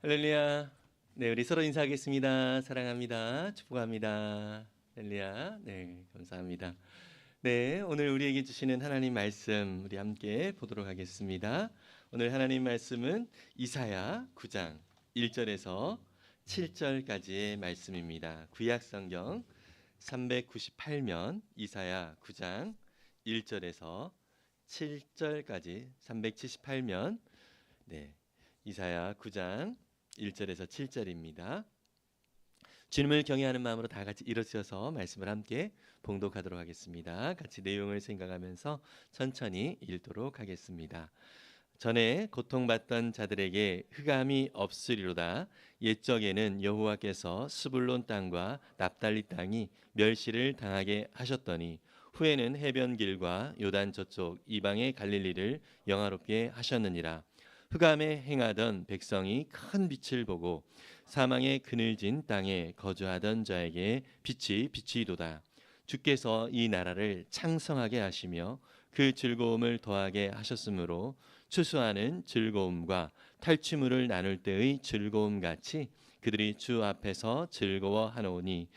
할렐루야. 네, 우리 서로 인사하겠습니다. 사랑합니다. 축복합니다. 할렐루야. 네, 감사합니다. 네, 오늘 우리에게 주시는 하나님 말씀 우리 함께 보도록 하겠습니다. 오늘 하나님 말씀은 이사야 9장 1절에서 7절까지의 말씀입니다. 구약 성경 398면 이사야 9장 1절에서 7절까지 378면 네, 이사야 9장 1절에서 7절입니다. 주님을 경외하는 마음으로 다 같이 일어서서 말씀을 함께 봉독하도록 하겠습니다. 같이 내용을 생각하면서 천천히 읽도록 하겠습니다. 전에 고통받던 자들에게 흑암이 없으리로다. 옛적에는 여호와께서 스불론 땅과 납달리 땅이 멸시를 당하게 하셨더니 후에는 해변길과 요단 저쪽 이방의 갈릴리를 영화롭게 하셨느니라. 흑암에 행하던 백성이 큰 빛을 보고 사망의 그늘진 땅에 거주하던 자에게 빛이 비치도다. 주께서 이 나라를 창성하게 하시며 그 즐거움을 더하게 하셨으므로 추수하는 즐거움과 탈취물을 나눌 때의 즐거움 같이 그들이 주 앞에서 즐거워하노니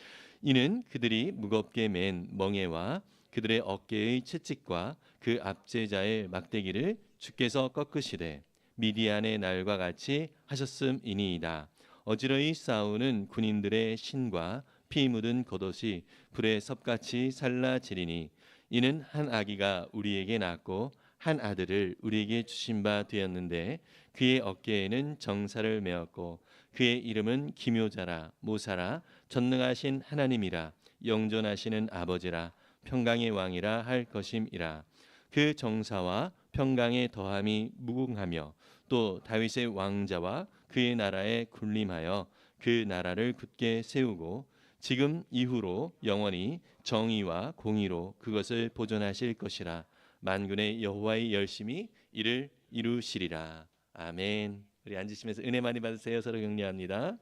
이는 그들이 무겁게 맨 멍에와 그들의 어깨의 채찍과 그 압제자의 막대기를 주께서 꺾으시되 미디안의 날과 같이 하셨음이니이다. 어지러이 싸우는 군인들의 신과 피 묻은 겉옷이 불에 섭같이 살라지리니 이는 한 아기가 우리에게 낳고 한 아들을 우리에게 주신 바 되었는데 그의 어깨에는 정사를 메었고 그의 이름은 기묘자라 모사라 전능하신 하나님이라 영존하시는 아버지라 평강의 왕이라 할 것임이라. 그 정사와 평강의 더함이 무궁하며 또 다윗의 왕자와 그의 나라에 군림하여 그 나라를 굳게 세우고 지금 이후로 영원히 정의와 공의로 그것을 보존하실 것이라. 만군의 여호와의 열심히 이를 이루시리라. 아멘. 우리 앉으시면서 은혜 많이 받으세요. 서로 격려합니다.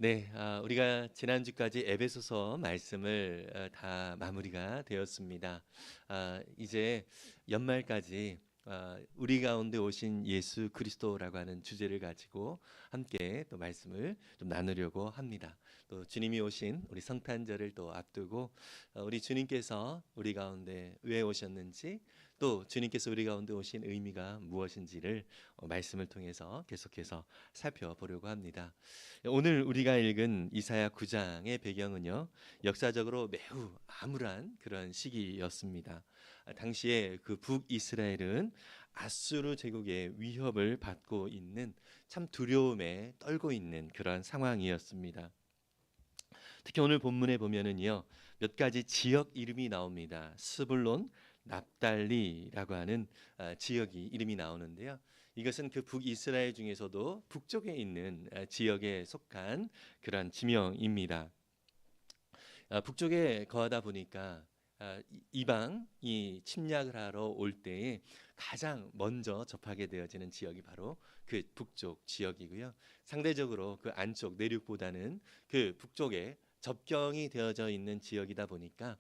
네, 우리가 지난주까지 에베소서 말씀을 다 마무리가 되었습니다. 이제 연말까지 우리 가운데 오신 예수 그리스도라고 하는 주제를 가지고 함께 또 말씀을 좀 나누려고 합니다. 또 주님이 오신 우리 성탄절을 또 앞두고 우리 주님께서 우리 가운데 왜 오셨는지 또 주님께서 우리 가운데 오신 의미가 무엇인지를 말씀을 통해서 계속해서 살펴보려고 합니다. 오늘 우리가 읽은 이사야 9장의 배경은요, 역사적으로 매우 암울한 그런 시기였습니다. 당시에 그 북이스라엘은 아수르 제국의 위협을 받고 있는 참 두려움에 떨고 있는 그런 상황이었습니다. 특히 오늘 본문에 보면은요, 몇 가지 지역 이름이 나옵니다. 스불론, 납달리라고 하는 지역이 이름이 나오는데요. 이것은 그 북이스라엘 중에서도 북쪽에 있는 지역에 속한 그런 지명입니다. 북쪽에 거하다 보니까 이방이 침략을 하러 올 때에 가장 먼저 접하게 되어지는 지역이 바로 그 북쪽 지역이고요. 상대적으로 그 안쪽 내륙보다는 그 북쪽에 접경이 되어져 있는 지역이다 보니까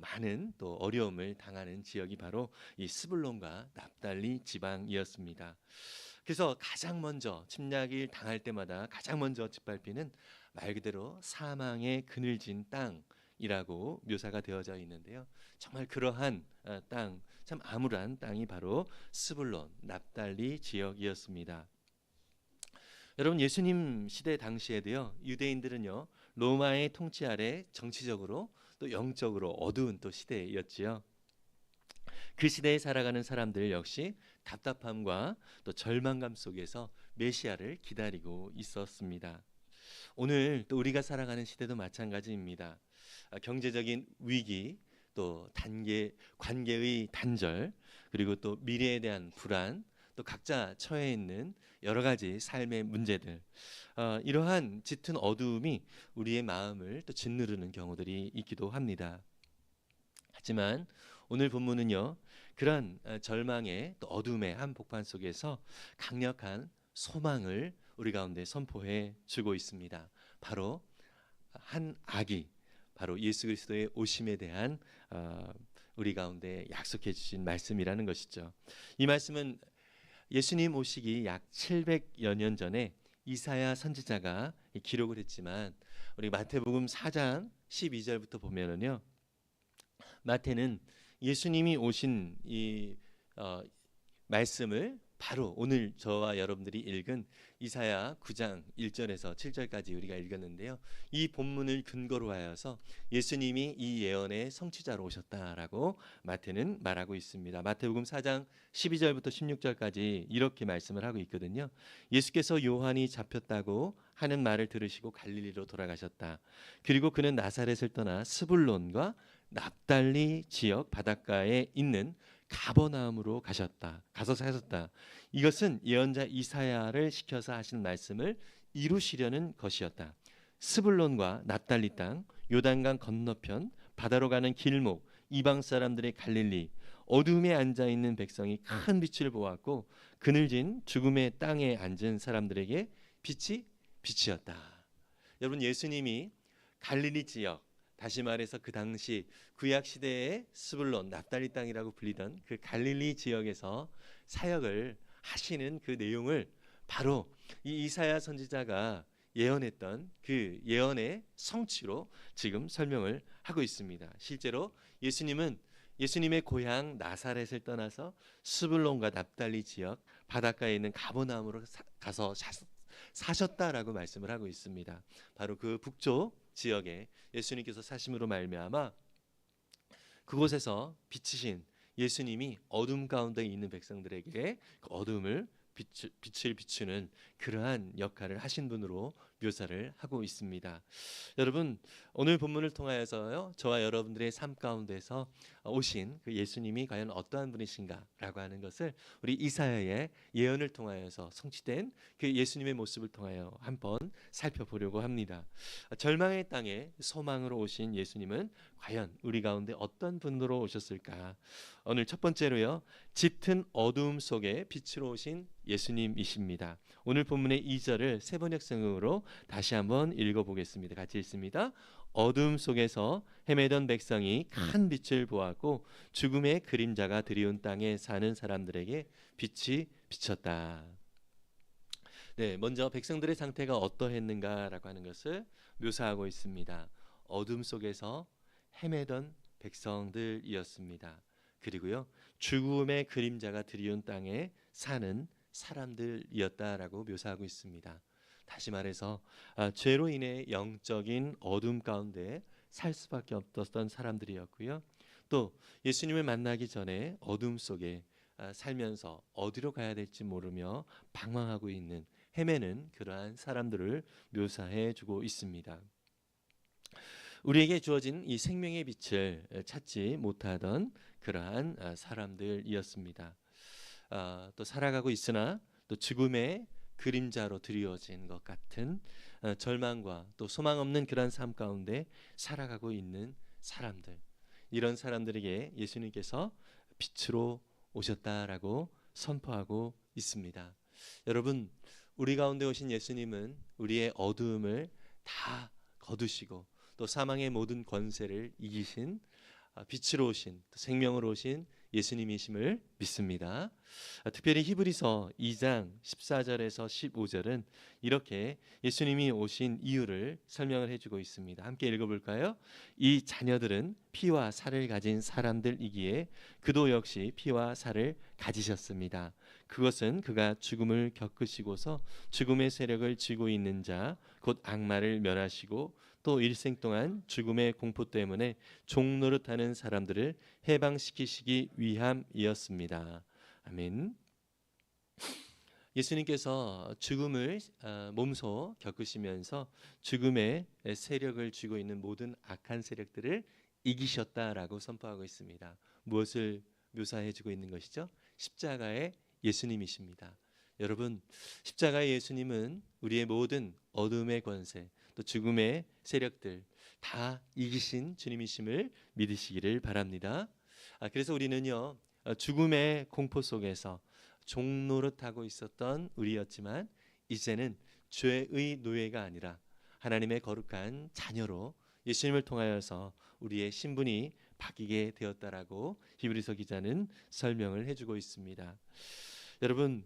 많은 또 어려움을 당하는 지역이 바로 이 스불론과 납달리 지방이었습니다. 그래서 가장 먼저 침략을 당할 때마다 가장 먼저 짓밟히는 말 그대로 사망의 그늘진 땅이라고 묘사가 되어져 있는데요. 정말 그러한 땅, 참 암울한 땅이 바로 스불론, 납달리 지역이었습니다. 여러분, 예수님 시대 당시에도요, 유대인들은요 로마의 통치 아래 정치적으로 또 영적으로 어두운 또 시대였지요. 그 시대에 살아가는 사람들 역시 답답함과 또 절망감 속에서 메시아를 기다리고 있었습니다. 오늘 또 우리가 살아가는 시대도 마찬가지입니다. 경제적인 위기, 또 관계의 단절, 그리고 또 미래에 대한 불안, 또 각자 처해 있는 여러 가지 삶의 문제들, 이러한 짙은 어두움이 우리의 마음을 또 짓누르는 경우들이 있기도 합니다. 하지만 오늘 본문은요, 그런 절망의 또 어둠의 한복판 속에서 강력한 소망을 우리 가운데 선포해 주고 있습니다. 바로 한 아기, 바로 예수 그리스도의 오심에 대한 우리 가운데 약속해 주신 말씀이라는 것이죠. 이 말씀은 예수님 오시기 약 700여 년 전에 이사야 선지자가 기록을 했지만 우리 마태복음 4장 12절부터 보면은요. 마태는 예수님이 오신 이 말씀을 바로 오늘 저와 여러분들이 읽은 이사야 9장 1절에서 7절까지 우리가 읽었는데요. 이 본문을 근거로 하여서 예수님이 이 예언의 성취자로 오셨다라고 마태는 말하고 있습니다. 마태복음 4장 12절부터 16절까지 이렇게 말씀을 하고 있거든요. 예수께서 요한이 잡혔다고 하는 말을 들으시고 갈릴리로 돌아가셨다. 그리고 그는 나사렛을 떠나 스불론과 납달리 지역 바닷가에 있는 가버나움으로 가서 사셨다. 이것은 예언자 이사야를 시켜서 하신 말씀을 이루시려는 것이었다. 스불론과 납달리 땅, 요단강 건너편, 바다로 가는 길목, 이방 사람들의 갈릴리, 어둠에 앉아 있는 백성이 큰 빛을 보았고 그늘진 죽음의 땅에 앉은 사람들에게 빛이 빛이었다. 여러분, 예수님이 갈릴리 지역, 다시 말해서 그 당시 구약 시대의 스불론, 납달리 땅이라고 불리던 그 갈릴리 지역에서 사역을 하시는 그 내용을 바로 이 이사야 선지자가 예언했던 그 예언의 성취로 지금 설명을 하고 있습니다. 실제로 예수님은 예수님의 고향 나사렛을 떠나서 스불론과 납달리 지역 바닷가에 있는 가버나움으로 가서 사셨다라고 말씀을 하고 있습니다. 바로 그 북쪽 지역에 예수님께서 사심으로 말미암아 그곳에서 비치신 예수님이 어둠 가운데 있는 백성들에게 그 어둠을 빛을 비추는 그러한 역할을 하신 분으로 묘사를 하고 있습니다. 여러분, 오늘 본문을 통하여서요, 저와 여러분들의 삶 가운데서 오신 그 예수님이 과연 어떠한 분이신가라고 하는 것을 우리 이사야의 예언을 통하여서 성취된 그 예수님의 모습을 통하여 한번 살펴보려고 합니다. 절망의 땅에 소망으로 오신 예수님은 과연 우리 가운데 어떤 분으로 오셨을까? 오늘 첫 번째로요, 짙은 어두움 속에 빛으로 오신 예수님이십니다. 오늘 본문의 2절을 세번역성으로 다시 한번 읽어보겠습니다. 같이 읽습니다. 어둠 속에서 헤매던 백성이 큰 빛을 보았고 죽음의 그림자가 드리운 땅에 사는 사람들에게 빛이 비쳤다. 네, 먼저 백성들의 상태가 어떠했는가라고 하는 것을 묘사하고 있습니다. 어둠 속에서 헤매던 백성들이었습니다. 그리고요, 죽음의 그림자가 드리운 땅에 사는 사람들이었다라고 묘사하고 있습니다. 다시 말해서 죄로 인해 영적인 어둠 가운데 살 수밖에 없었던 사람들이었고요. 또 예수님을 만나기 전에 어둠 속에 살면서 어디로 가야 될지 모르며 방황하고 있는 헤매는 그러한 사람들을 묘사해 주고 있습니다. 우리에게 주어진 이 생명의 빛을 찾지 못하던 그러한 사람들이었습니다. 또 살아가고 있으나 또 죽음의 그림자로 드리워진 것 같은 절망과 또 소망 없는 그런 삶 가운데 살아가고 있는 사람들, 이런 사람들에게 예수님께서 빛으로 오셨다라고 선포하고 있습니다. 여러분, 우리 가운데 오신 예수님은 우리의 어두움을 다 거두시고 또 사망의 모든 권세를 이기신 빛으로 오신, 생명으로 오신 예수님이심을 믿습니다. 특별히 히브리서 2장 14절에서 15절은 이렇게 예수님이 오신 이유를 설명을 해주고 있습니다. 함께 읽어볼까요? 이 자녀들은 피와 살을 가진 사람들이기에 그도 역시 피와 살을 가지셨습니다. 그것은 그가 죽음을 겪으시고서 죽음의 세력을 쥐고 있는 자 곧 악마를 멸하시고 또 일생 동안 죽음의 공포 때문에 종노릇하는 사람들을 해방시키시기 위함이었습니다. 아멘. 예수님께서 죽음을 몸소 겪으시면서 죽음의 세력을 쥐고 있는 모든 악한 세력들을 이기셨다라고 선포하고 있습니다. 무엇을 묘사해주고 있는 것이죠? 십자가의 예수님이십니다. 여러분, 십자가의 예수님은 우리의 모든 어둠의 권세, 또 죽음의 세력들 다 이기신 주님이심을 믿으시기를 바랍니다. 그래서 우리는요, 죽음의 공포 속에서 종노릇하고 있었던 우리였지만 이제는 죄의 노예가 아니라 하나님의 거룩한 자녀로 예수님을 통하여서 우리의 신분이 바뀌게 되었다라고 히브리서 기자는 설명을 해주고 있습니다. 여러분,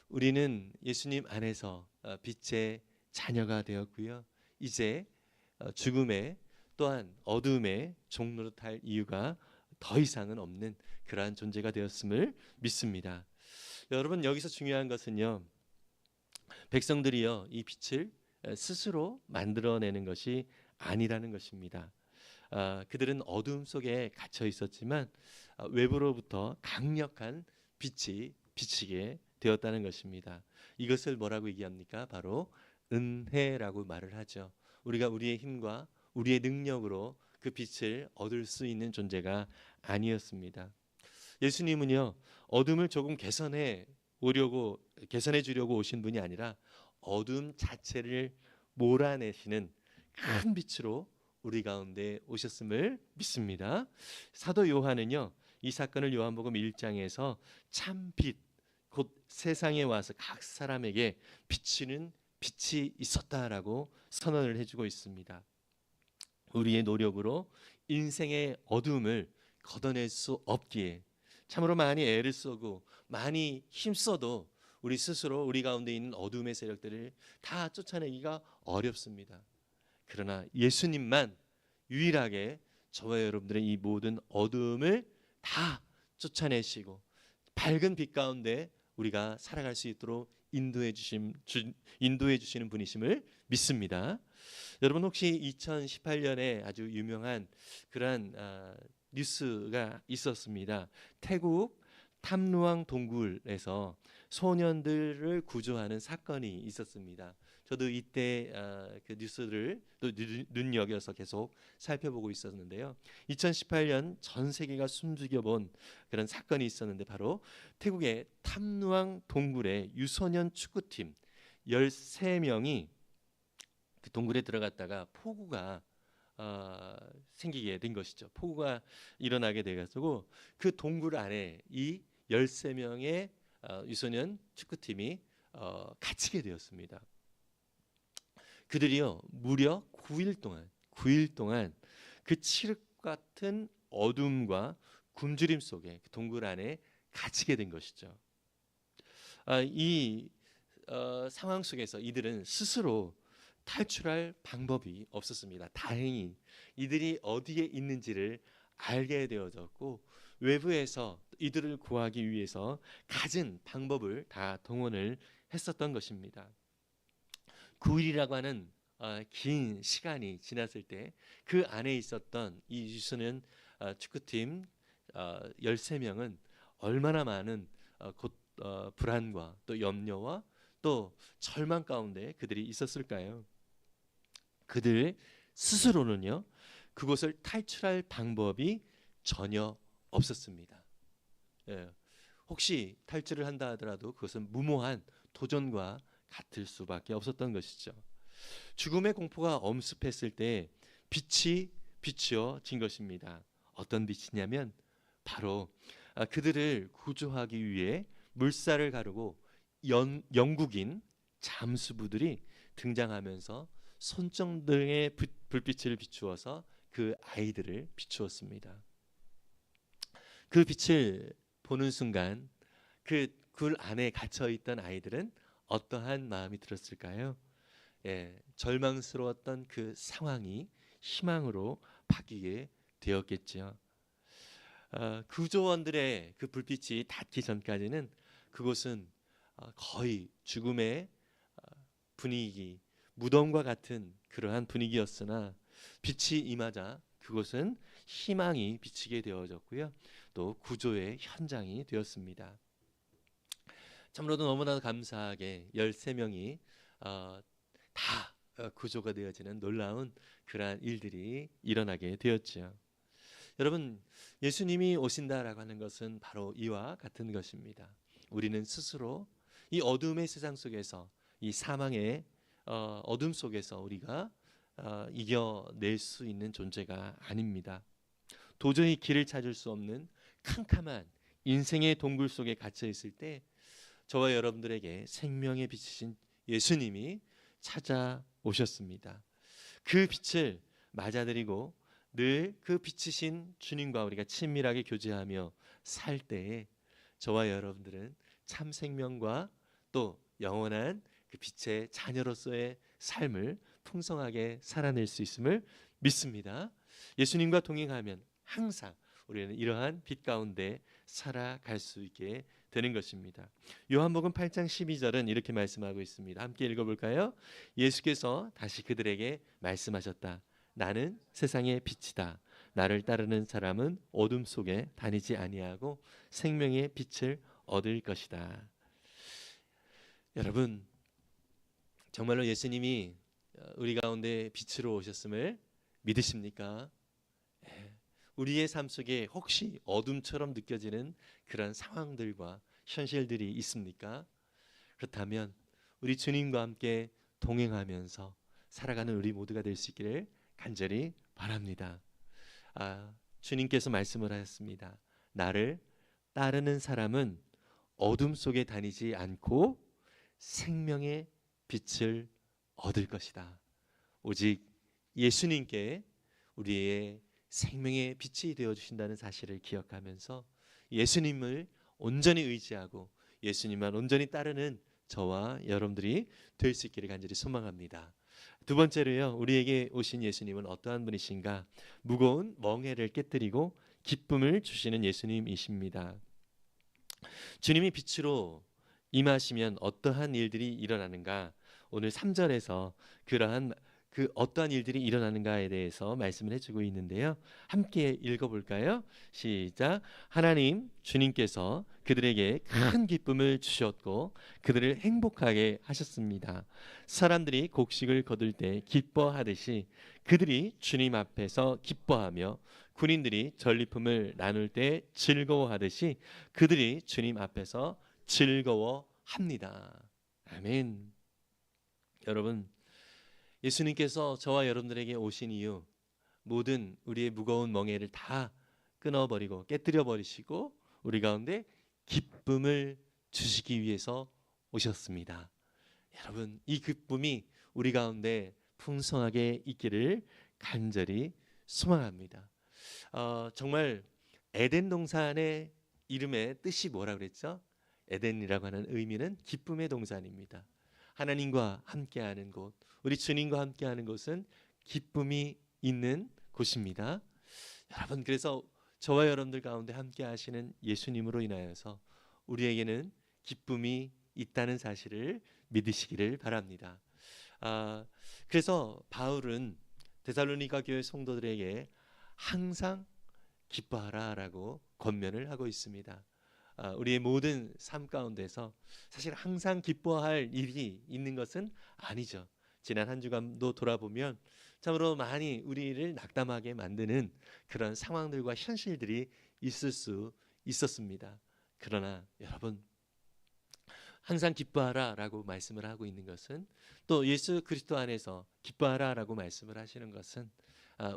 우리는 예수님 안에서 빛의 자녀가 되었고요. 이제 죽음의 또한 어둠의 종로로 탈 이유가 더 이상은 없는 그러한 존재가 되었음을 믿습니다. 여러분, 여기서 중요한 것은요, 백성들이요 이 빛을 스스로 만들어내는 것이 아니라는 것입니다. 그들은 어둠 속에 갇혀 있었지만 외부로부터 강력한 빛이 비치게 되었다는 것입니다. 이것을 뭐라고 얘기합니까? 바로 은혜라고 말을 하죠. 우리가 우리의 힘과 우리의 능력으로 그 빛을 얻을 수 있는 존재가 아니었습니다. 예수님은요 어둠을 조금 개선해 주려고 오신 분이 아니라 어둠 자체를 몰아내시는 큰 빛으로 우리 가운데 오셨음을 믿습니다. 사도 요한은요 이 사건을 요한복음 1장에서 참 빛, 곧 세상에 와서 각 사람에게 비치는 빛이 있었다라고 선언을 해주고 있습니다. 우리의 노력으로 인생의 어둠을 걷어낼 수 없기에 참으로 많이 애를 쓰고 많이 힘써도 우리 스스로 우리 가운데 있는 어둠의 세력들을 다 쫓아내기가 어렵습니다. 그러나 예수님만 유일하게 저와 여러분들의 이 모든 어둠을 다 쫓아내시고 밝은 빛 가운데 우리가 살아갈 수 있도록 인도해 주시는 분이심을 믿습니다. 여러분, 혹시 2018년에 아주 유명한 그러한 뉴스가 있었습니다. 태국 탐루앙 동굴에서 소년들을 구조하는 사건이 있었습니다. 저도 이때 그 뉴스를 또 눈여겨서 계속 살펴보고 있었는데요. 2018년 전 세계가 숨죽여본 그런 사건이 있었는데 바로 태국의 탐루앙 동굴의 유소년 축구팀 13명이 그 동굴에 들어갔다가 폭우가 생기게 된 것이죠. 폭우가 일어나게 돼가지고 그 동굴 안에 이 13명의 유소년 축구팀이 갇히게 되었습니다. 그들이요 무려 9일 동안 그 칠흑 같은 어둠과 굶주림 속에 그 동굴 안에 갇히게 된 것이죠. 이 상황 속에서 이들은 스스로 탈출할 방법이 없었습니다. 다행히 이들이 어디에 있는지를 알게 되어졌고 외부에서 이들을 구하기 위해서 갖은 방법을 다 동원을 했었던 것입니다. 9일이라고 하는 긴 시간이 지났을 때 그 안에 있었던 이 유소년 축구팀 13명은 얼마나 많은 불안과 또 염려와 또 절망 가운데 그들이 있었을까요? 그들 스스로는요 그곳을 탈출할 방법이 전혀 없었습니다. 예, 혹시 탈출을 한다 하더라도 그것은 무모한 도전과 같을 수밖에 없었던 것이죠. 죽음의 공포가 엄습했을 때 빛이 비추어진 것입니다. 어떤 빛이냐면 바로 그들을 구조하기 위해 물살을 가르고 영국인 잠수부들이 등장하면서 손전등의 불빛을 비추어서 그 아이들을 비추었습니다. 그 빛을 보는 순간 그 굴 안에 갇혀 있던 아이들은 어떠한 마음이 들었을까요? 절망스러웠던 그 상황이 희망으로 바뀌게 되었겠죠. 구조원들의 그 불빛이 닿기 전까지는 그곳은 거의 죽음의 분위기, 무덤과 같은 그러한 분위기였으나 빛이 임하자 그곳은 희망이 비치게 되어졌고요. 또 구조의 현장이 되었습니다. 참으로도 너무나도 감사하게 13명이 다 구조가 되어지는 놀라운 그러한 일들이 일어나게 되었죠. 여러분, 예수님이 오신다라고 하는 것은 바로 이와 같은 것입니다. 우리는 스스로 이 어둠의 세상 속에서 이 사망의 어둠 속에서 우리가 이겨낼 수 있는 존재가 아닙니다. 도저히 길을 찾을 수 없는 캄캄한 인생의 동굴 속에 갇혀 있을 때 저와 여러분들에게 생명의 빛이신 예수님이 찾아오셨습니다. 그 빛을 맞아들이고 늘 그 빛이신 주님과 우리가 친밀하게 교제하며 살 때에 저와 여러분들은 참 생명과 또 영원한 그 빛의 자녀로서의 삶을 풍성하게 살아낼 수 있음을 믿습니다. 예수님과 동행하면 항상 우리는 이러한 빛 가운데 살아갈 수 있게 되는 것입니다. 요한복음 8장 12절은 이렇게 말씀하고 있습니다. 함께 읽어볼까요? 예수께서 다시 그들에게 말씀하셨다. 나는 세상의 빛이다. 나를 따르는 사람은 어둠 속에 다니지 아니하고 생명의 빛을 얻을 것이다. 여러분, 정말로 예수님이 우리 가운데 빛으로 오셨음을 믿으십니까? 우리의 삶 속에 혹시 어둠처럼 느껴지는 그런 상황들과 현실들이 있습니까? 그렇다면 우리 주님과 함께 동행하면서 살아가는 우리 모두가 될 수 있기를 간절히 바랍니다. 주님께서 말씀을 하셨습니다. 나를 따르는 사람은 어둠 속에 다니지 않고 생명의 빛을 얻을 것이다. 오직 예수님께 우리의 생명의 빛이 되어 주신다는 사실을 기억하면서 예수님을 온전히 의지하고 예수님만 온전히 따르는 저와 여러분들이 될 수 있기를 간절히 소망합니다. 두 번째로요, 우리에게 오신 예수님은 어떠한 분이신가? 무거운 멍에를 깨뜨리고 기쁨을 주시는 예수님이십니다. 주님이 빛으로 임하시면 어떠한 일들이 일어나는가? 오늘 3절에서 그러한 그 어떠한 일들이 일어나는가에 대해서 말씀을 해주고 있는데요. 함께 읽어볼까요? 시작. 하나님 주님께서 그들에게 큰 기쁨을 주셨고 그들을 행복하게 하셨습니다. 사람들이 곡식을 거둘 때 기뻐하듯이 그들이 주님 앞에서 기뻐하며 군인들이 전리품을 나눌 때 즐거워하듯이 그들이 주님 앞에서 즐거워합니다. 아멘. 여러분, 예수님께서 저와 여러분들에게 오신 이유, 모든 우리의 무거운 멍에를 다 끊어버리고 깨뜨려 버리시고 우리 가운데 기쁨을 주시기 위해서 오셨습니다. 여러분, 이 기쁨이 우리 가운데 풍성하게 있기를 간절히 소망합니다. 정말 에덴 동산의 이름의 뜻이 뭐라 그랬죠? 에덴이라고 하는 의미는 기쁨의 동산입니다. 하나님과 함께하는 곳, 우리 주님과 함께하는 곳은 기쁨이 있는 곳입니다. 여러분, 그래서 저와 여러분들 가운데 함께하시는 예수님으로 인하여서 우리에게는 기쁨이 있다는 사실을 믿으시기를 바랍니다. 그래서 바울은 데살로니가 교회 성도들에게 항상 기뻐하라라고 권면을 하고 있습니다. 우리의 모든 삶 가운데서 사실 항상 기뻐할 일이 있는 것은 아니죠. 지난 한 주간도 돌아보면 참으로 많이 우리를 낙담하게 만드는 그런 상황들과 현실들이 있을 수 있었습니다. 그러나 여러분, 항상 기뻐하라라고 말씀을 하고 있는 것은, 또 예수 그리스도 안에서 기뻐하라라고 말씀을 하시는 것은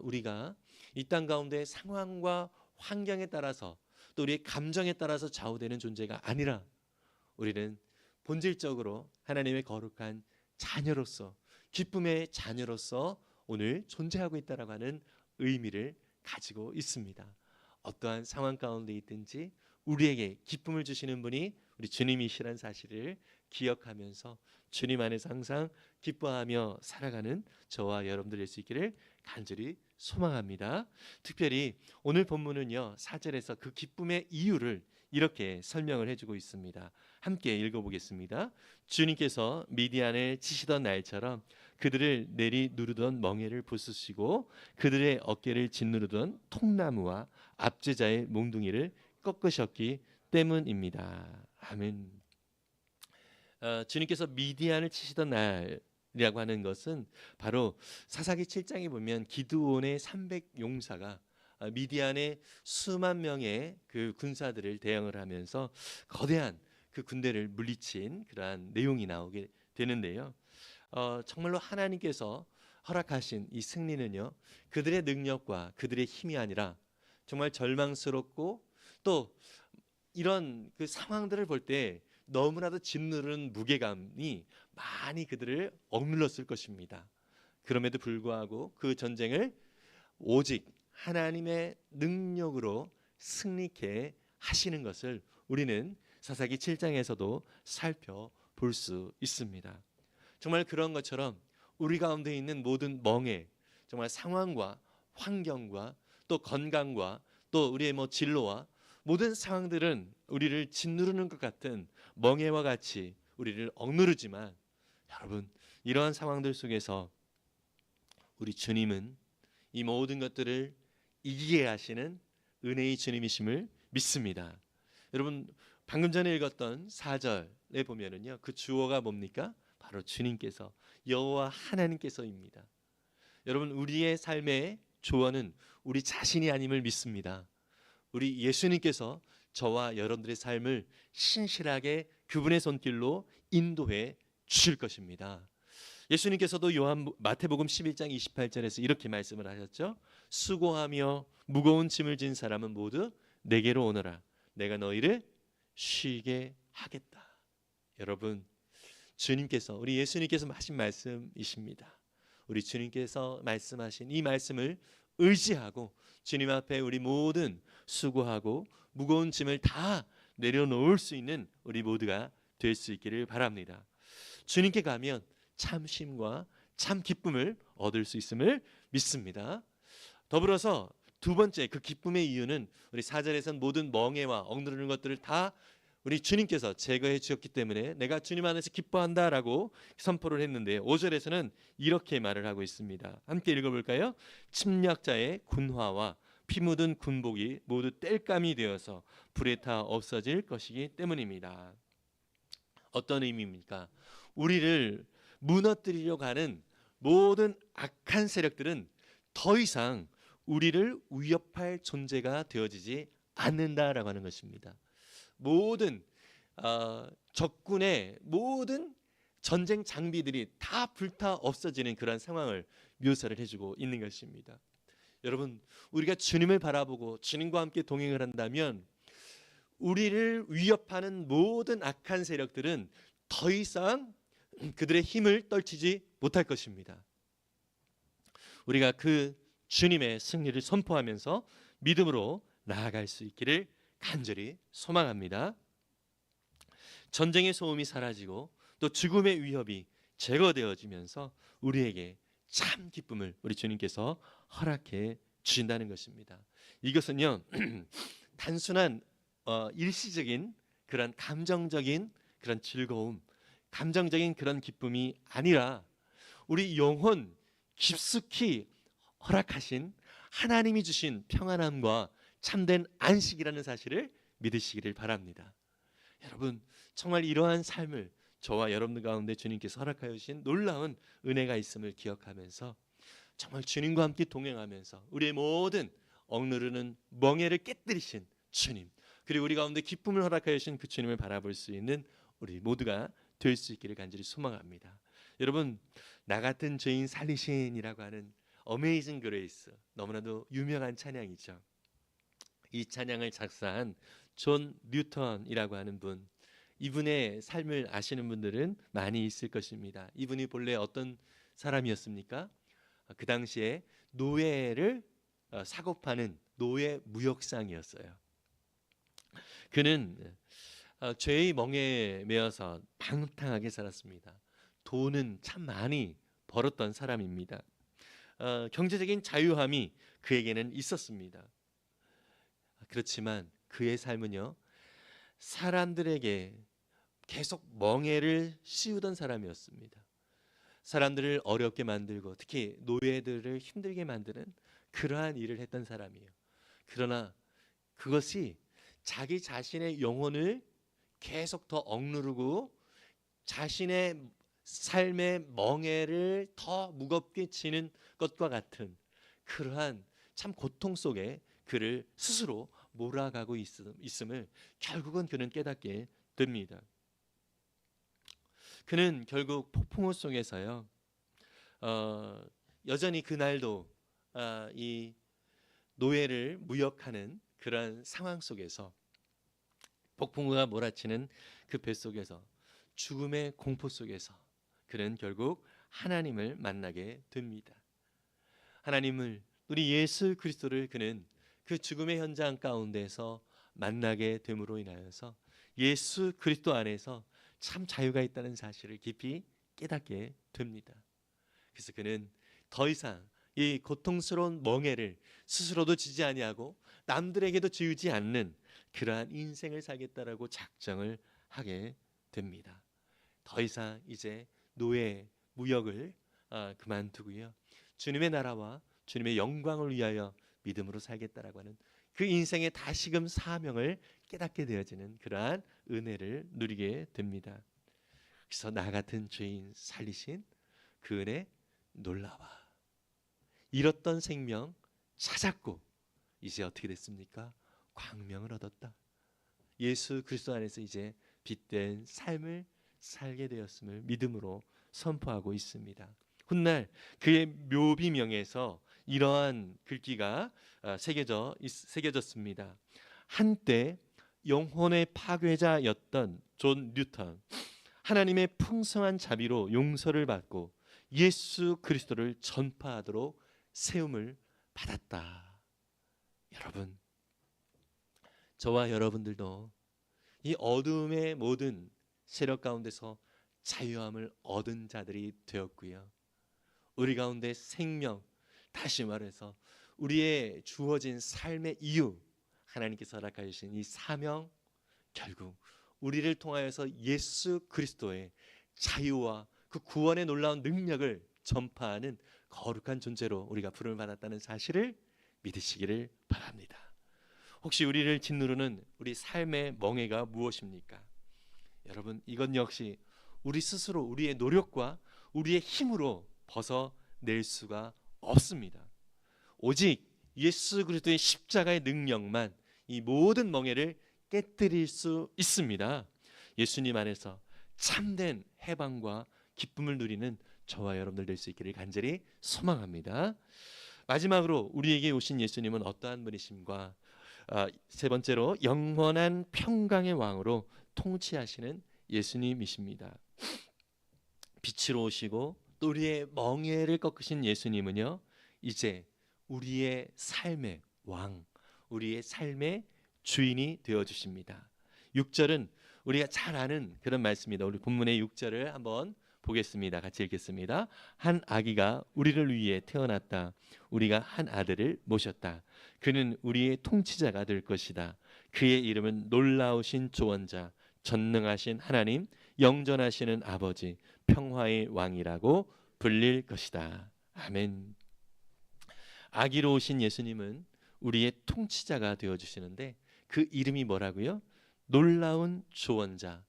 우리가 이 땅 가운데 상황과 환경에 따라서 또 우리의 감정에 따라서 좌우되는 존재가 아니라 우리는 본질적으로 하나님의 거룩한 자녀로서, 기쁨의 자녀로서 오늘 존재하고 있다라고 하는 의미를 가지고 있습니다. 어떠한 상황 가운데 있든지 우리에게 기쁨을 주시는 분이 우리 주님이시란 사실을 기억하면서 주님 안에서 항상 기뻐하며 살아가는 저와 여러분들 될 수 있기를 간절히 소망합니다. 특별히 오늘 본문은요, 4절에서 그 기쁨의 이유를 이렇게 설명을 해주고 있습니다. 함께 읽어보겠습니다. 주님께서 미디안을 치시던 날처럼 그들을 내리 누르던 멍에를 부수시고 그들의 어깨를 짓누르던 통나무와 압제자의 몽둥이를 꺾으셨기 때문입니다. 아멘. 주님께서 미디안을 치시던 날이라고 하는 것은 바로 사사기 7장에 보면 기드온의 300용사가 미디안의 수만 명의 그 군사들을 대응을 하면서 거대한 그 군대를 물리친 그러한 내용이 나오게 되는데요. 정말로 하나님께서 허락하신 이 승리는요, 그들의 능력과 그들의 힘이 아니라 정말 절망스럽고 또 이런 그 상황들을 볼 때 너무나도 짓누르는 무게감이 많이 그들을 억눌렀을 것입니다. 그럼에도 불구하고 그 전쟁을 오직 하나님의 능력으로 승리케 하시는 것을 우리는 사사기 7장에서도 살펴보게 볼 수 있습니다. 정말 그런 것처럼 우리 가운데 있는 모든 멍해, 정말 상황과 환경과 또 건강과 또 우리의 진로와 모든 상황들은 우리를 짓누르는 것 같은 멍해와 같이 우리를 억누르지만, 여러분, 이러한 상황들 속에서 우리 주님은 이 모든 것들을 이기게 하시는 은혜의 주님이심을 믿습니다. 여러분, 방금 전에 읽었던 4절에 보면은요, 그 주어가 뭡니까? 바로 주님께서, 여호와 하나님께서입니다. 여러분, 우리의 삶의 조언은 우리 자신이 아님을 믿습니다. 우리 예수님께서 저와 여러분들의 삶을 신실하게 그분의 손길로 인도해 주실 것입니다. 예수님께서도 마태복음 11장 28절에서 이렇게 말씀을 하셨죠. 수고하며 무거운 짐을 진 사람은 모두 내게로 오너라. 내가 너희를 쉬게 하겠다. 여러분, 주님께서, 우리 예수님께서 하신 말씀이십니다. 우리 주님께서 말씀하신 이 말씀을 의지하고 주님 앞에 우리 모든 수고하고 무거운 짐을 다 내려놓을 수 있는 우리 모두가 될 수 있기를 바랍니다. 주님께 가면 참 쉼과 참 기쁨을 얻을 수 있음을 믿습니다. 더불어서 두 번째, 그 기쁨의 이유는 우리 4절에서는 모든 멍해와 억누르는 것들을 다 우리 주님께서 제거해 주셨기 때문에 내가 주님 안에서 기뻐한다라고 선포를 했는데, 5절에서는 이렇게 말을 하고 있습니다. 함께 읽어볼까요? 침략자의 군화와 피 묻은 군복이 모두 땔감이 되어서 불에 타 없어질 것이기 때문입니다. 어떤 의미입니까? 우리를 무너뜨리려고 하는 모든 악한 세력들은 더 이상 우리를 위협할 존재가 되어지지 않는다라고 하는 것입니다. 모든 적군의 모든 전쟁 장비들이 다 불타 없어지는 그런 상황을 묘사를 해주고 있는 것입니다. 여러분, 우리가 주님을 바라보고 주님과 함께 동행을 한다면 우리를 위협하는 모든 악한 세력들은 더 이상 그들의 힘을 떨치지 못할 것입니다. 우리가 그 주님의 승리를 선포하면서 믿음으로 나아갈 수 있기를 간절히 소망합니다. 전쟁의 소음이 사라지고 또 죽음의 위협이 제거되어지면서 우리에게 참 기쁨을 우리 주님께서 허락해 주신다는 것입니다. 이것은요 단순한 일시적인 그런 감정적인 그런 즐거움, 감정적인 그런 기쁨이 아니라 우리 영혼 깊숙이 허락하신 하나님이 주신 평안함과 참된 안식이라는 사실을 믿으시기를 바랍니다. 여러분, 정말 이러한 삶을 저와 여러분들 가운데 주님께서 허락하여 주신 놀라운 은혜가 있음을 기억하면서 정말 주님과 함께 동행하면서 우리의 모든 억누르는 멍해를 깨뜨리신 주님, 그리고 우리 가운데 기쁨을 허락하여 주신 그 주님을 바라볼 수 있는 우리 모두가 될 수 있기를 간절히 소망합니다. 여러분, 나 같은 죄인 살리신이라고 하는 어메이징 그레이스, 너무나도 유명한 찬양이죠. 이 찬양을 작사한 존 뉴턴이라고 하는 분, 이분의 삶을 아시는 분들은 많이 있을 것입니다. 이분이 본래 어떤 사람이었습니까? 그 당시에 노예를 사고 파는 노예 무역상이었어요. 그는 죄의 멍에에 매여서 방탕하게 살았습니다. 돈은 참 많이 벌었던 사람입니다. 경제적인 자유함이 그에게는 있었습니다. 그렇지만 그의 삶은요, 사람들에게 계속 멍에를 씌우던 사람이었습니다. 사람들을 어렵게 만들고 특히 노예들을 힘들게 만드는 그러한 일을 했던 사람이에요. 그러나 그것이 자기 자신의 영혼을 계속 더 억누르고 자신의 삶의 멍에를 더 무겁게 지는 것과 같은 그러한 참 고통 속에 그를 스스로 몰아가고 있음을 결국은 그는 깨닫게 됩니다. 그는 결국 폭풍우 속에서요, 여전히 그날도 이 노예를 무역하는 그런 상황 속에서, 폭풍우가 몰아치는 그 뱃속에서, 죽음의 공포 속에서 그는 결국 하나님을 만나게 됩니다. 하나님을, 우리 예수 그리스도를 그는 그 죽음의 현장 가운데서 만나게 됨으로 인하여서 예수 그리스도 안에서 참 자유가 있다는 사실을 깊이 깨닫게 됩니다. 그래서 그는 더 이상 이 고통스러운 멍에를 스스로도 지지 아니하고 남들에게도 지우지 않는 그러한 인생을 살겠다라고 작정을 하게 됩니다. 더 이상 이제 노예 무역을 그만두고요, 주님의 나라와 주님의 영광을 위하여 믿음으로 살겠다라고 하는 그 인생의 다시금 사명을 깨닫게 되어지는 그러한 은혜를 누리게 됩니다. 그래서 나 같은 죄인 살리신 그 은혜 놀라와. 잃었던 생명 찾았고 이제 어떻게 됐습니까? 광명을 얻었다. 예수 그리스도 안에서 이제 빛된 삶을 살게 되었음을 믿음으로 선포하고 있습니다. 훗날 그의 묘비명에서 이러한 글귀가 새겨졌습니다. 한때 영혼의 파괴자였던 존 뉴턴, 하나님의 풍성한 자비로 용서를 받고 예수 그리스도를 전파하도록 세움을 받았다. 여러분, 저와 여러분들도 이 어둠의 모든 세력 가운데서 자유함을 얻은 자들이 되었고요, 우리 가운데 생명, 다시 말해서 우리의 주어진 삶의 이유, 하나님께서 허락하신 이 사명, 결국 우리를 통하여서 예수 그리스도의 자유와 그 구원의 놀라운 능력을 전파하는 거룩한 존재로 우리가 부름을 받았다는 사실을 믿으시기를 바랍니다. 혹시 우리를 짓누르는 우리 삶의 멍해가 무엇입니까? 여러분, 이건 역시 우리 스스로 우리의 노력과 우리의 힘으로 벗어낼 수가 없습니다. 오직 예수 그리스도의 십자가의 능력만 이 모든 멍해를 깨뜨릴 수 있습니다. 예수님 안에서 참된 해방과 기쁨을 누리는 저와 여러분들 될 수 있기를 간절히 소망합니다. 마지막으로 우리에게 오신 예수님은 어떠한 분이심과 세 번째로 영원한 평강의 왕으로 통치하시는 예수님이십니다. 빛으로 오시고 또 우리의 멍에를 꺾으신 예수님은요, 이제 우리의 삶의 왕, 우리의 삶의 주인이 되어 주십니다. 6절은 우리가 잘 아는 그런 말씀입니다. 우리 본문의 6절을 한번 보겠습니다. 같이 읽겠습니다. 한 아기가 우리를 위해 태어났다. 우리가 한 아들을 모셨다. 그는 우리의 통치자가 될 것이다. 그의 이름은 놀라우신 조언자, 전능하신 하나님, 영전하시는 아버지, 평화의 왕이라고 불릴 것이다. 아멘. 아기로 오신 예수님은 우리의 통치자가 되어주시는데 그 이름이 뭐라고요? 놀라운 조언자.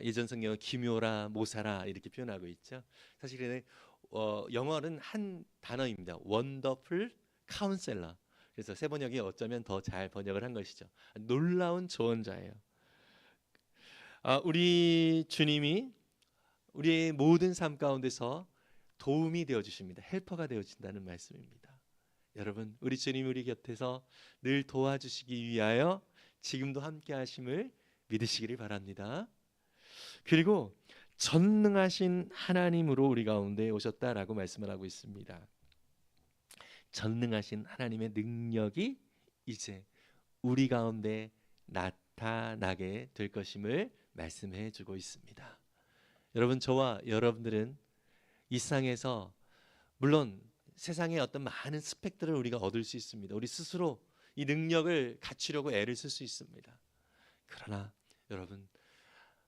예전 성경은 기묘라, 모사라 이렇게 표현하고 있죠. 사실은 영어는 한 단어입니다. 원더풀 카운셀러. 그래서 세 번역이 어쩌면 더 잘 번역을 한 것이죠. 놀라운 조언자예요. 우리 주님이 우리의 모든 삶 가운데서 도움이 되어 주십니다. 헬퍼가 되어 주신다는 말씀입니다. 여러분, 우리 주님 우리 곁에서 늘 도와주시기 위하여 지금도 함께 하심을 믿으시기를 바랍니다. 그리고 전능하신 하나님으로 우리 가운데 오셨다라고 말씀을 하고 있습니다. 전능하신 하나님의 능력이 이제 우리 가운데 나타나게 될 것임을 말씀해 주고 있습니다. 여러분, 저와 여러분들은 이 세상에서 물론 세상의 어떤 많은 스펙들을 우리가 얻을 수 있습니다. 우리 스스로 이 능력을 갖추려고 애를 쓸 수 있습니다. 그러나 여러분,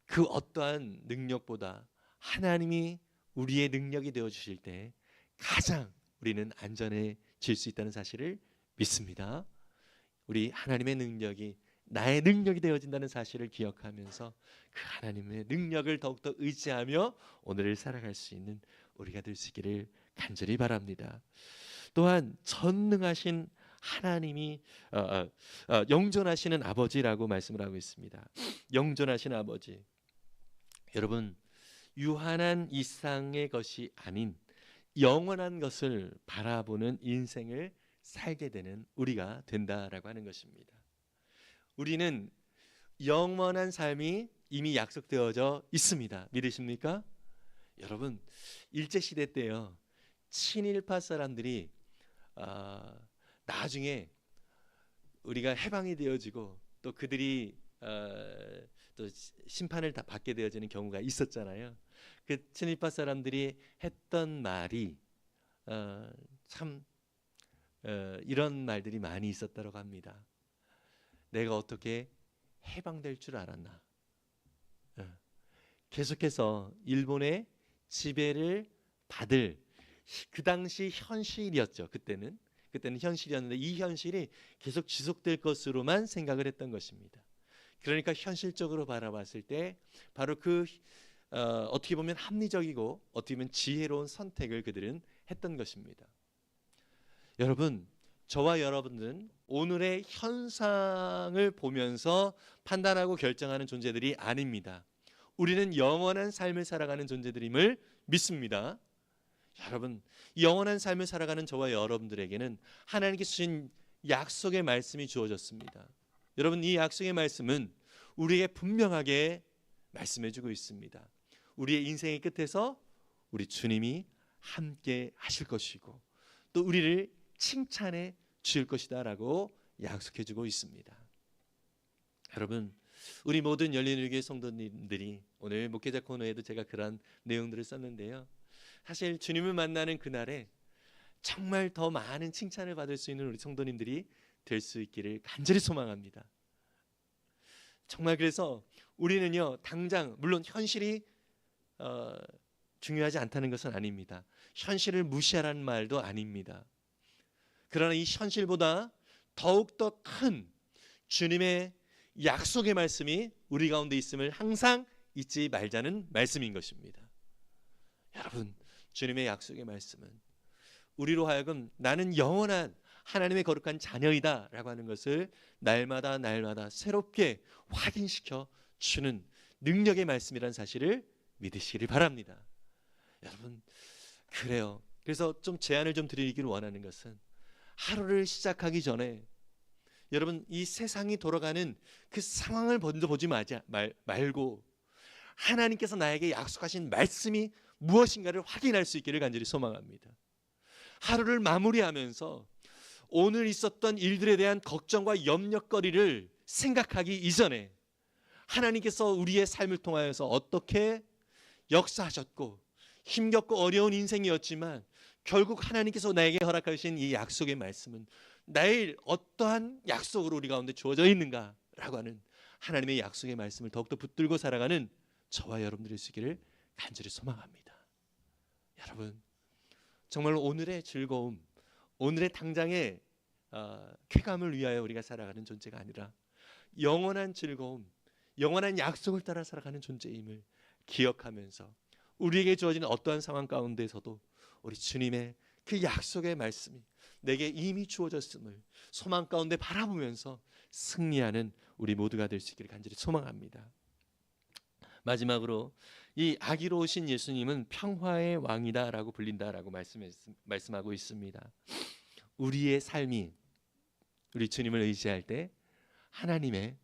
그 어떠한 능력보다 하나님이 우리의 능력이 되어 주실 때 가장 우리는 안전해질 수 있다는 사실을 믿습니다. 우리 하나님의 능력이 나의 능력이 되어진다는 사실을 기억하면서 그 하나님의 능력을 더욱더 의지하며 오늘을 살아갈 수 있는 우리가 될 수 있기를 간절히 바랍니다. 또한 전능하신 하나님이 영존하시는 아버지라고 말씀을 하고 있습니다. 영존하신 아버지. 여러분, 유한한 이 세상의 것이 아닌 영원한 것을 바라보는 인생을 살게 되는 우리가 된다라고 하는 것입니다. 우리는 영원한 삶이 이미 약속되어져 있습니다. 믿으십니까? 여러분, 일제시대 때요, 친일파 사람들이 나중에 우리가 해방이 되어지고 또 그들이 또 심판을 다 받게 되어지는 경우가 있었잖아요. 그 친일파 사람들이 했던 말이 참 이런 말들이 많이 있었다고 합니다. 내가 어떻게 해방될 줄 알았나. 계속해서 일본의 지배를 받을 그 당시 현실이었죠. 그때는 현실이었는데 이 현실이 계속 지속될 것으로만 생각을 했던 것입니다. 그러니까 현실적으로 바라봤을 때 바로 그 어떻게 보면 합리적이고 어떻게 보면 지혜로운 선택을 그들은 했던 것입니다. 여러분, 저와 여러분들은 오늘의 현상을 보면서 판단하고 결정하는 존재들이 아닙니다. 우리는 영원한 삶을 살아가는 존재들임을 믿습니다. 여러분, 영원한 삶을 살아가는 저와 여러분들에게는 하나님께 주신 약속의 말씀이 주어졌습니다. 여러분, 이 약속의 말씀은 우리에게 분명하게 말씀해주고 있습니다. 우리의 인생의 끝에서 우리 주님이 함께 하실 것이고 또 우리를 칭찬해 주실 것이다 라고 약속해주고 있습니다. 여러분, 우리 모든 열린우리교회 성도님들이 오늘 목회자 코너에도 제가 그런 내용들을 썼는데요. 사실 주님을 만나는 그날에 정말 더 많은 칭찬을 받을 수 있는 우리 성도님들이 될 수 있기를 간절히 소망합니다. 정말 그래서 우리는요, 당장 물론 현실이 중요하지 않다는 것은 아닙니다. 현실을 무시하라는 말도 아닙니다. 그러나 이 현실보다 더욱더 큰 주님의 약속의 말씀이 우리 가운데 있음을 항상 잊지 말자는 말씀인 것입니다. 여러분, 주님의 약속의 말씀은 우리로 하여금 나는 영원한 하나님의 거룩한 자녀이다 라고 하는 것을 날마다 새롭게 확인시켜 주는 능력의 말씀이라는 사실을 믿으시기를 바랍니다. 여러분, 그래요. 그래서 좀 제안을 좀 드리기를 원하는 것은 하루를 시작하기 전에 여러분, 이 세상이 돌아가는 그 상황을 먼저 보지 말고 하나님께서 나에게 약속하신 말씀이 무엇인가를 확인할 수 있기를 간절히 소망합니다. 하루를 마무리하면서 오늘 있었던 일들에 대한 걱정과 염려거리를 생각하기 이전에 하나님께서 우리의 삶을 통하여서 어떻게 역사하셨고 힘겹고 어려운 인생이었지만 결국 하나님께서 나에게 허락하신 이 약속의 말씀은 내일 어떠한 약속으로 우리 가운데 주어져 있는가라고 하는 하나님의 약속의 말씀을 더욱더 붙들고 살아가는 저와 여러분들이 있기를 간절히 소망합니다. 여러분, 정말 오늘의 즐거움, 오늘의 당장의 쾌감을 위하여 우리가 살아가는 존재가 아니라 영원한 즐거움, 영원한 약속을 따라 살아가는 존재임을 기억하면서 우리에게 주어지는 어떠한 상황 가운데서도 우리 주님의 그 약속의 말씀이 내게 이미 주어졌음을 소망 가운데 바라보면서 승리하는 우리 모두가 될 수 있기를 간절히 소망합니다. 마지막으로 이 아기로 오신 예수님은 평화의 왕이다라고 불린다라고 말씀하고 있습니다. 우리의 삶이 우리 주님을 의지할 때 하나님의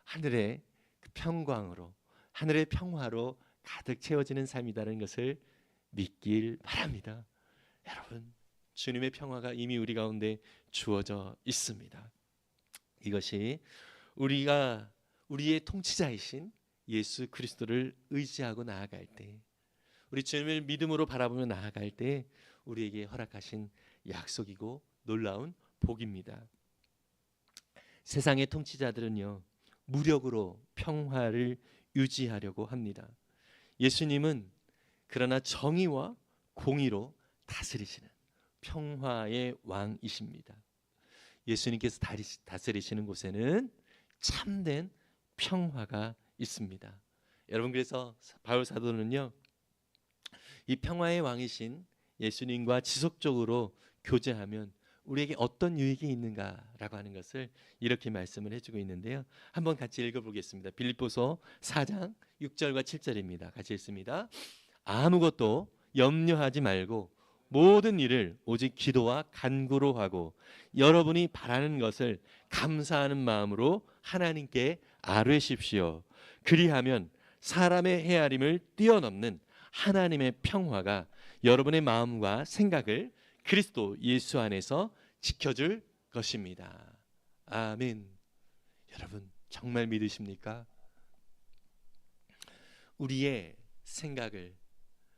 하늘의 그 평강으로 하늘의 평화로 가득 채워지는 삶이라는 것을 믿길 바랍니다. 여러분, 주님의 평화가 이미 우리 가운데 주어져 있습니다. 이것이 우리의 통치자이신 예수 그리스도를 의지하고 나아갈 때, 우리 주님을 믿음으로 바라보며 나아갈 때 우리에게 허락하신 약속이고 놀라운 복입니다. 세상의 통치자들은요, 무력으로 평화를 유지하려고 합니다. 예수님은 그러나 정의와 공의로 다스리시는 평화의 왕이십니다. 예수님께서 다스리시는 곳에는 참된 평화가 있습니다. 여러분, 그래서 바울 사도는요, 이 평화의 왕이신 예수님과 지속적으로 교제하면 우리에게 어떤 유익이 있는가라고 하는 것을 이렇게 말씀을 해주고 있는데요. 한번 같이 읽어보겠습니다. 빌립보서 4장 6절과 7절입니다. 같이 읽습니다. 아무것도 염려하지 말고 모든 일을 오직 기도와 간구로 하고 여러분이 바라는 것을 감사하는 마음으로 하나님께 아뢰십시오. 그리하면 사람의 헤아림을 뛰어넘는 하나님의 평화가 여러분의 마음과 생각을 그리스도 예수 안에서 지켜줄 것입니다. 아멘. 여러분, 정말 믿으십니까? 우리의 생각을,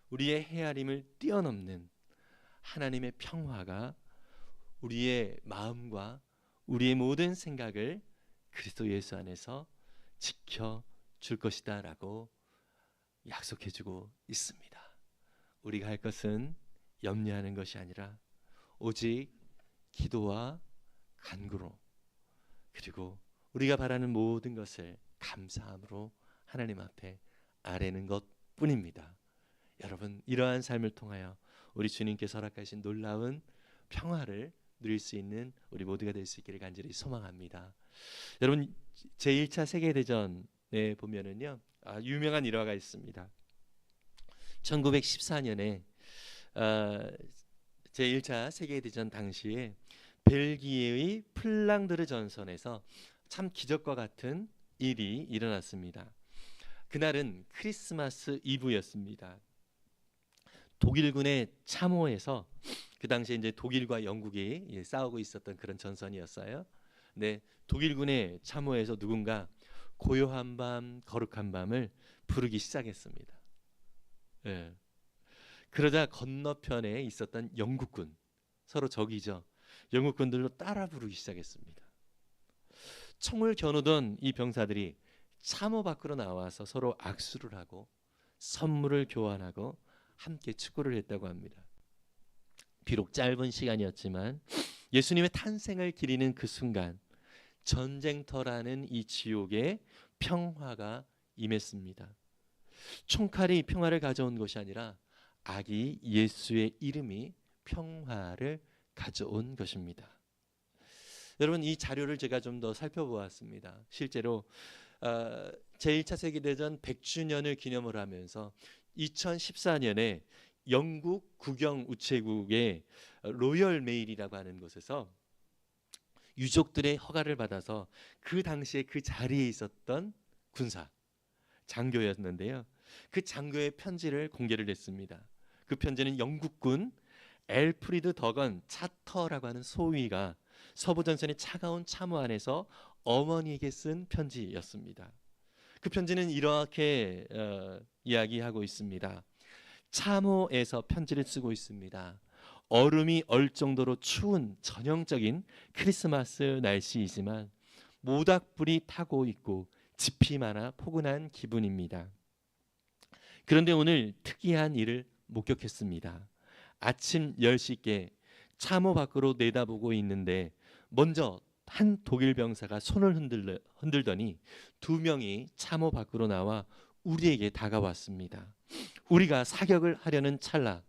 우리의 헤아림을 뛰어넘는 하나님의 평화가 우리의 마음과 우리의 모든 생각을 그리스도 예수 안에서 지켜줄 것이다 라고 약속해주고 있습니다. 우리가 할 것은 염려하는 것이 아니라 오직 기도와 간구로, 그리고 우리가 바라는 모든 것을 감사함으로 하나님 앞에 아뢰는 것뿐입니다. 여러분, 이러한 삶을 통하여 우리 주님께서 허락하신 놀라운 평화를 누릴 수 있는 우리 모두가 될 수 있기를 간절히 소망합니다. 여러분, 제1차 세계대전에 보면은요, 유명한 일화가 있습니다. 1914년에 제1차 세계대전 당시에 벨기에의 플랑드르 전선에서 참 기적과 같은 일이 일어났습니다. 그날은 크리스마스 이브였습니다. 독일군의 참호에서, 그 당시에 이제 독일과 영국이 싸우고 있었던 그런 전선이었어요. 네, 독일군의 참호에서 누군가 고요한 밤, 거룩한 밤을 부르기 시작했습니다. 예. 그러자 건너편에 있었던 영국군, 서로 적이죠. 영국군들로 따라 부르기 시작했습니다. 총을 겨누던 이 병사들이 참호 밖으로 나와서 서로 악수를 하고 선물을 교환하고 함께 축구를 했다고 합니다. 비록 짧은 시간이었지만 예수님의 탄생을 기리는 그 순간 전쟁터라는 이 지옥에 평화가 임했습니다. 총칼이 평화를 가져온 것이 아니라 아기 예수의 이름이 평화를 가져온 것입니다. 여러분, 이 자료를 제가 좀 더 살펴보았습니다. 실제로 제1차 세계대전 100주년을 기념을 하면서 2014년에 영국 국영우체국의 로열 메일이라고 하는 곳에서 유족들의 허가를 받아서 그 당시에 그 자리에 있었던 군사 장교였는데요, 그 장교의 편지를 공개를 했습니다. 그 편지는 영국군 엘프리드 더건 차터라고 하는 소위가 서부전선의 차가운 참호 안에서 어머니에게 쓴 편지였습니다. 그 편지는 이렇게 이야기하고 있습니다. 참호에서 편지를 쓰고 있습니다. 얼음이 얼 정도로 추운 전형적인 크리스마스 날씨이지만 모닥불이 타고 있고 짚이 많아 포근한 기분입니다. 그런데 오늘 특이한 일을 목격했습니다. 아침 10시께 참호 밖으로 내다보고 있는데 먼저 한 독일 병사가 손을 흔들더니 2명이 참호 밖으로 나와 우리에게 다가왔습니다. 우리가 사격을 하려는 찰나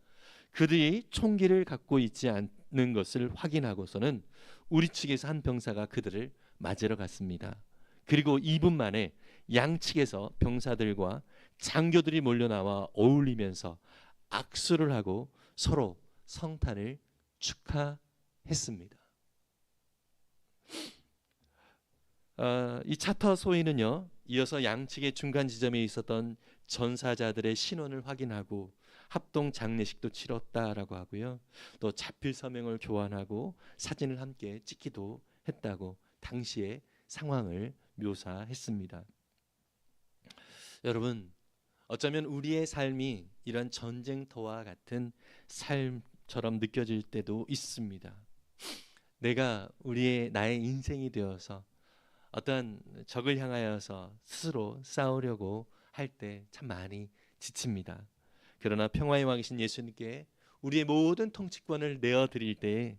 그들이 총기를 갖고 있지 않는 것을 확인하고서는 우리 측에서 한 병사가 그들을 맞으러 갔습니다. 그리고 2분 만에 양측에서 병사들과 장교들이 몰려나와 어울리면서 악수를 하고 서로 성탄을 축하했습니다. 이 차터 소위는요, 이어서 양측의 중간 지점에 있었던 전사자들의 신원을 확인하고 합동 장례식도 치렀다라고 하고요, 또 자필 서명을 교환하고 사진을 함께 찍기도 했다고 당시의 상황을 묘사했습니다. 여러분, 어쩌면 우리의 삶이 이런 전쟁터와 같은 삶처럼 느껴질 때도 있습니다. 내가 나의 인생이 되어서 어떤 적을 향하여서 스스로 싸우려고 할 때 참 많이 지칩니다. 그러나 평화의 왕이신 예수님께 우리의 모든 통치권을 내어드릴 때에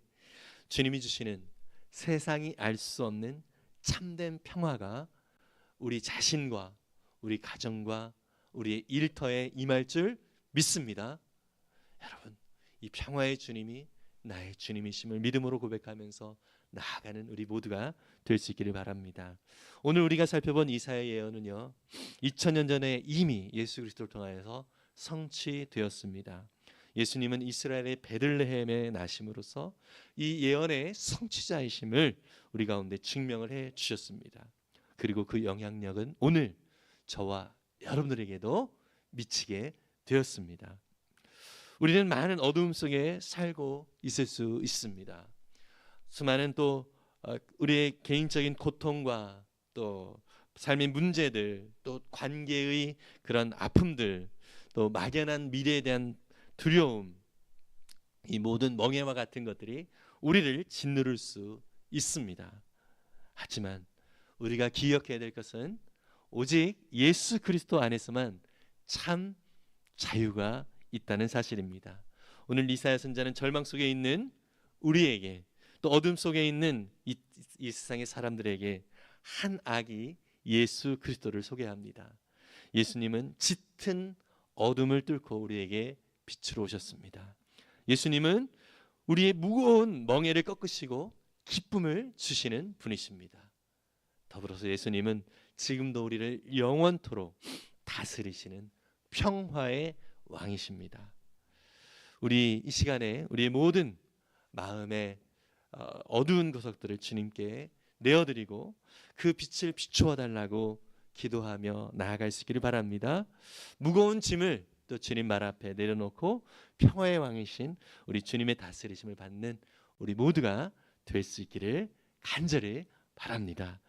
주님이 주시는 세상이 알 수 없는 참된 평화가 우리 자신과 우리 가정과 우리의 일터에 임할 줄 믿습니다. 여러분, 이 평화의 주님이 나의 주님이심을 믿음으로 고백하면서 나아가는 우리 모두가 될 수 있기를 바랍니다. 오늘 우리가 살펴본 이사야의 예언은요, 2000년 전에 이미 예수 그리스도를 통하여서 성취되었습니다. 예수님은 이스라엘의 베들레헴에 나심으로써 이 예언의 성취자이심을 우리 가운데 증명을 해 주셨습니다. 그리고 그 영향력은 오늘 저와 여러분들에게도 미치게 되었습니다. 우리는 많은 어두움 속에 살고 있을 수 있습니다. 수많은 또 우리의 개인적인 고통과 또 삶의 문제들, 또 관계의 그런 아픔들, 또 막연한 미래에 대한 두려움, 이 모든 멍해와 같은 것들이 우리를 짓누를 수 있습니다. 하지만 우리가 기억해야 될 것은 오직 예수 그리스도 안에서만 참 자유가 있다는 사실입니다. 오늘 이사야 선자는 절망 속에 있는 우리에게, 또 어둠 속에 있는 이 세상의 사람들에게 한 아기 예수 그리스도를 소개합니다. 예수님은 짙은 어둠을 뚫고 우리에게 빛으로 오셨습니다. 예수님은 우리의 무거운 멍에를 꺾으시고 기쁨을 주시는 분이십니다. 더불어서 예수님은 지금도 우리를 영원토록 다스리시는 평화의 왕이십니다. 우리 이 시간에 우리의 모든 마음의 어두운 구석들을 주님께 내어드리고 그 빛을 비추어 달라고 기도하며 나아갈 수 있기를 바랍니다. 무거운 짐을 또 주님 말 앞에 내려놓고 평화의 왕이신 우리 주님의 다스리심을 받는 우리 모두가 될 수 있기를 간절히 바랍니다.